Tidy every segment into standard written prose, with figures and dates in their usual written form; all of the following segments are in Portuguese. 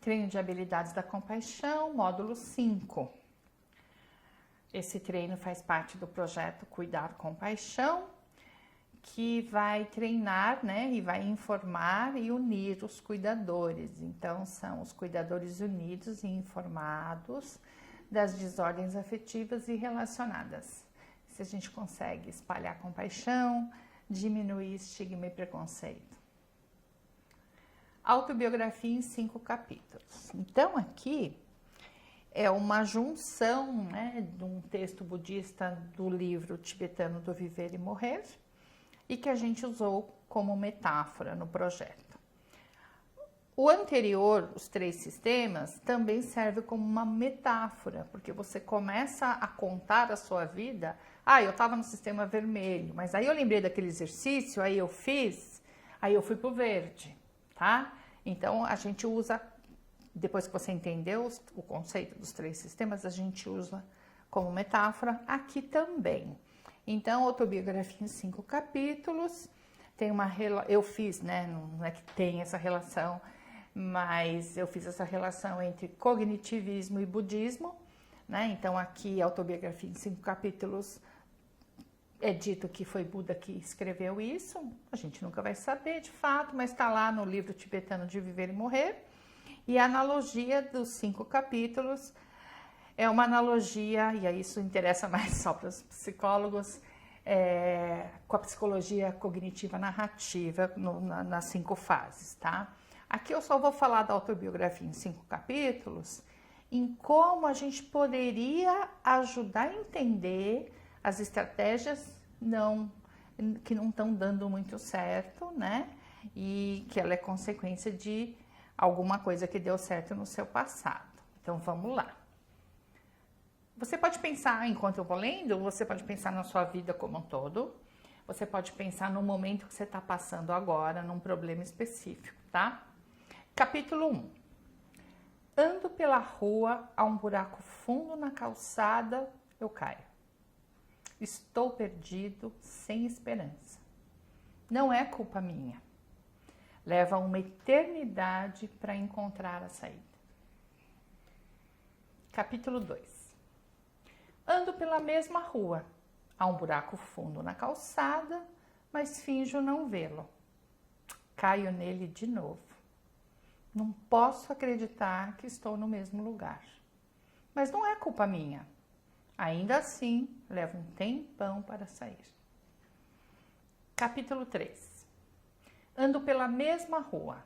Treino de habilidades da compaixão, módulo 5. Esse treino faz parte do projeto Cuidar com Paixão, que vai treinar, né, e vai informar e unir os cuidadores. Então, são os cuidadores unidos e informados das desordens afetivas e relacionadas. Se a gente consegue espalhar compaixão, diminuir estigma e preconceito. Autobiografia em 5 capítulos. Então, aqui é uma junção, né, de um texto budista do livro tibetano do Viver e Morrer, e que a gente usou como metáfora no projeto. O anterior, os 3 sistemas, também serve como uma metáfora, porque você começa a contar a sua vida. Eu estava no sistema vermelho, mas aí eu lembrei daquele exercício, aí eu fiz, aí eu fui para o verde, tá? Então, a gente usa, depois que você entendeu o conceito dos 3 sistemas, a gente usa como metáfora aqui também. Então, autobiografia em 5 capítulos, tem eu fiz, né, não é que tem essa relação, mas eu fiz essa relação entre cognitivismo e budismo, né? Então, aqui, autobiografia em 5 capítulos, é dito que foi Buda que escreveu isso, a gente nunca vai saber de fato, mas está lá no livro tibetano de Viver e Morrer, e a analogia dos 5 capítulos é uma analogia, e aí isso interessa mais só para os psicólogos, com a psicologia cognitiva narrativa nas 5 fases, tá? Aqui eu só vou falar da autobiografia em 5 capítulos, em como a gente poderia ajudar a entender as estratégias que não estão dando muito certo, né? E que ela é consequência de alguma coisa que deu certo no seu passado. Então, vamos lá. Você pode pensar, enquanto eu vou lendo, você pode pensar na sua vida como um todo. Você pode pensar no momento que você está passando agora, num problema específico, tá? Capítulo 1. Ando pela rua, há um buraco fundo na calçada, eu caio. Estou perdido, sem esperança. Não é culpa minha. Leva uma eternidade para encontrar a saída. Capítulo 2. Ando pela mesma rua. Há um buraco fundo na calçada, mas finjo não vê-lo. Caio nele de novo. Não posso acreditar que estou no mesmo lugar. Mas não é culpa minha. Ainda assim, leva um tempão para sair. Capítulo 3. Ando pela mesma rua.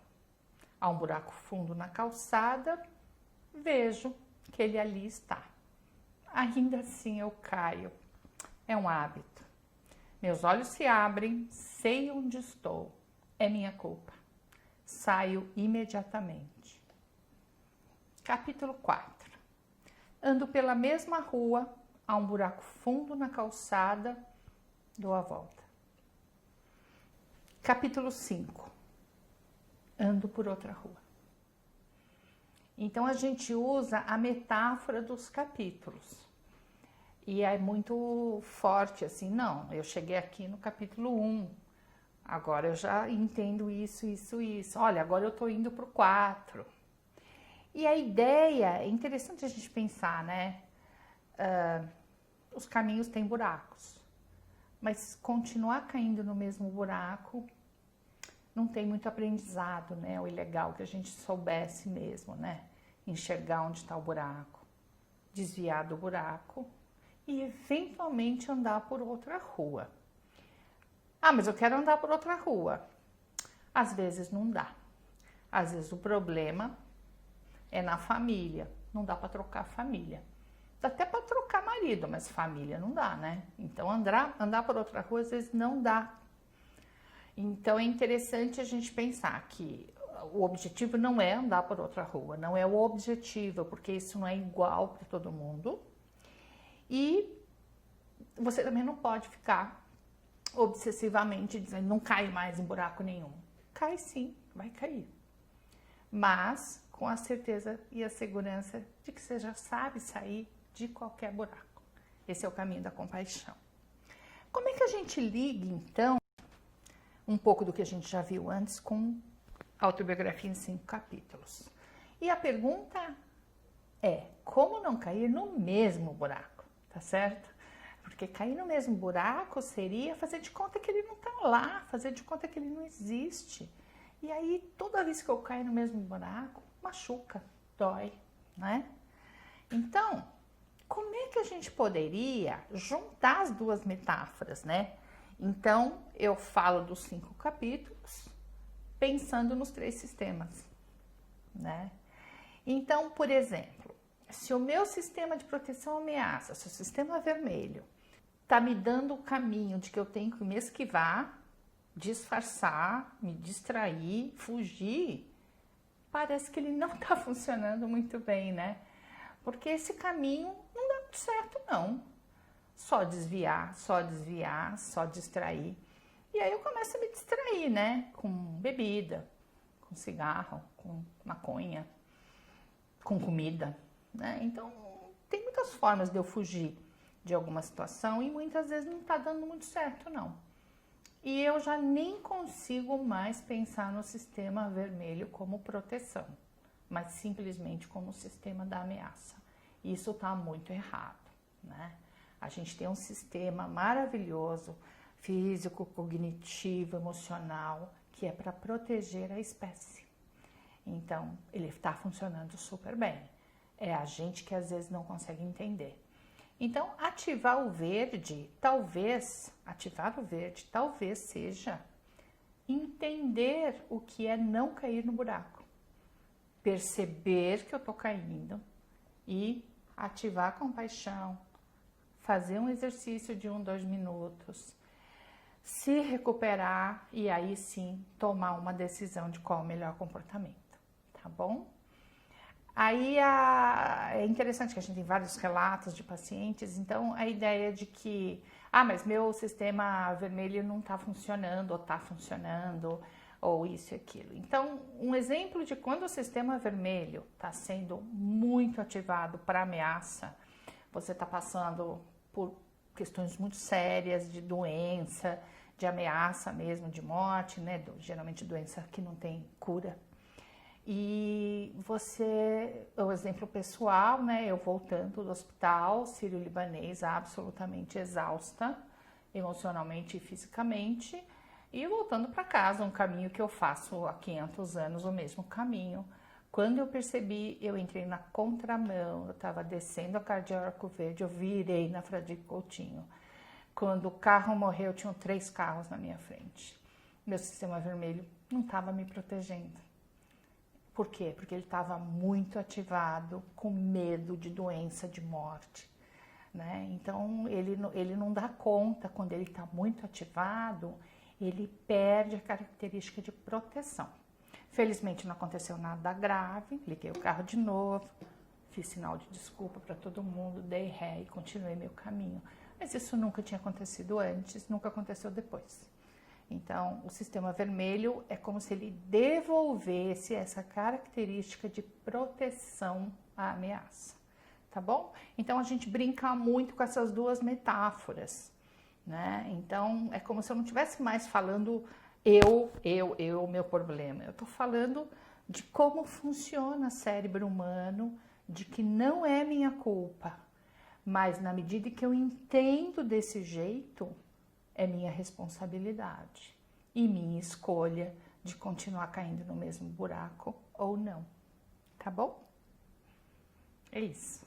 Há um buraco fundo na calçada. Vejo que ele ali está. Ainda assim eu caio. É um hábito. Meus olhos se abrem, sei onde estou. É minha culpa. Saio imediatamente. Capítulo 4. Ando pela mesma rua, há um buraco fundo na calçada, dou a volta. Capítulo 5. Ando por outra rua. Então, a gente usa a metáfora dos capítulos. E é muito forte, assim, não, eu cheguei aqui no capítulo 1, agora eu já entendo isso. Olha, agora eu tô indo pro 4. E a ideia, é interessante a gente pensar, né? Os caminhos têm buracos, mas continuar caindo no mesmo buraco não tem muito aprendizado, né? O legal que a gente soubesse mesmo, né? Enxergar onde está o buraco, desviar do buraco e eventualmente andar por outra rua. Mas eu quero andar por outra rua. Às vezes não dá. Às vezes o problema é na família. Não dá para trocar família. Dá até para trocar marido, mas família não dá, né? Então andar por outra rua às vezes não dá. Então é interessante a gente pensar que o objetivo não é andar por outra rua, não é o objetivo, porque isso não é igual para todo mundo. E você também não pode ficar obsessivamente dizendo não cai mais em buraco nenhum. Cai sim, vai cair. Mas com a certeza e a segurança de que você já sabe sair de qualquer buraco. Esse é o caminho da compaixão. Como é que a gente liga, então, um pouco do que a gente já viu antes com autobiografia em 5 capítulos? E a pergunta é, como não cair no mesmo buraco, tá certo? Porque cair no mesmo buraco seria fazer de conta que ele não tá lá, fazer de conta que ele não existe. E aí, toda vez que eu caio no mesmo buraco, machuca, dói, né? Então, como é que a gente poderia juntar as duas metáforas, né? Então, eu falo dos 5 capítulos, pensando nos 3 sistemas, né? Então, por exemplo, se o meu sistema de proteção ameaça, se o sistema vermelho tá me dando o caminho de que eu tenho que me esquivar, disfarçar, me distrair, fugir, parece que ele não tá funcionando muito bem, né? Porque esse caminho não dá muito certo, não. Só desviar, só desviar, só distrair. E aí eu começo a me distrair, né? Com bebida, com cigarro, com maconha, com comida, né? Então, tem muitas formas de eu fugir de alguma situação e muitas vezes não tá dando muito certo, não. E eu já nem consigo mais pensar no sistema vermelho como proteção, mas simplesmente como sistema da ameaça. Isso tá muito errado, né? A gente tem um sistema maravilhoso, físico, cognitivo, emocional, que é para proteger a espécie. Então, ele está funcionando super bem. É a gente que às vezes não consegue entender. Então, ativar o verde, talvez seja entender o que é não cair no buraco. Perceber que eu tô caindo e ativar a compaixão, fazer um exercício de 1, 2 minutos, se recuperar e aí sim tomar uma decisão de qual é o melhor comportamento, tá bom? Aí é interessante que a gente tem vários relatos de pacientes, então a ideia de que, mas meu sistema vermelho não está funcionando, ou está funcionando, ou isso e aquilo. Então, um exemplo de quando o sistema vermelho está sendo muito ativado para ameaça, você está passando por questões muito sérias de doença, de ameaça mesmo, de morte, né? Geralmente doença que não tem cura. E você, o exemplo pessoal, né? Eu voltando do hospital sírio-libanês, absolutamente exausta, emocionalmente e fisicamente, e voltando para casa, um caminho que eu faço há 500 anos, o mesmo caminho. Quando eu percebi, eu entrei na contramão, eu estava descendo a Cardeal Arco Verde, eu virei na Fradique Coutinho. Quando o carro morreu, tinham 3 carros na minha frente. Meu sistema vermelho não estava me protegendo. Por quê? Porque ele estava muito ativado, com medo de doença, de morte, né? Então, ele não dá conta, quando ele está muito ativado, ele perde a característica de proteção. Felizmente não aconteceu nada grave, liguei o carro de novo, fiz sinal de desculpa para todo mundo, dei ré e continuei meu caminho. Mas isso nunca tinha acontecido antes, nunca aconteceu depois. Então, o sistema vermelho é como se ele devolvesse essa característica de proteção à ameaça, tá bom? Então, a gente brinca muito com essas duas metáforas, né? Então, é como se eu não estivesse mais falando meu problema. Eu tô falando de como funciona o cérebro humano, de que não é minha culpa, mas na medida que eu entendo desse jeito, é minha responsabilidade e minha escolha de continuar caindo no mesmo buraco ou não, tá bom? É isso.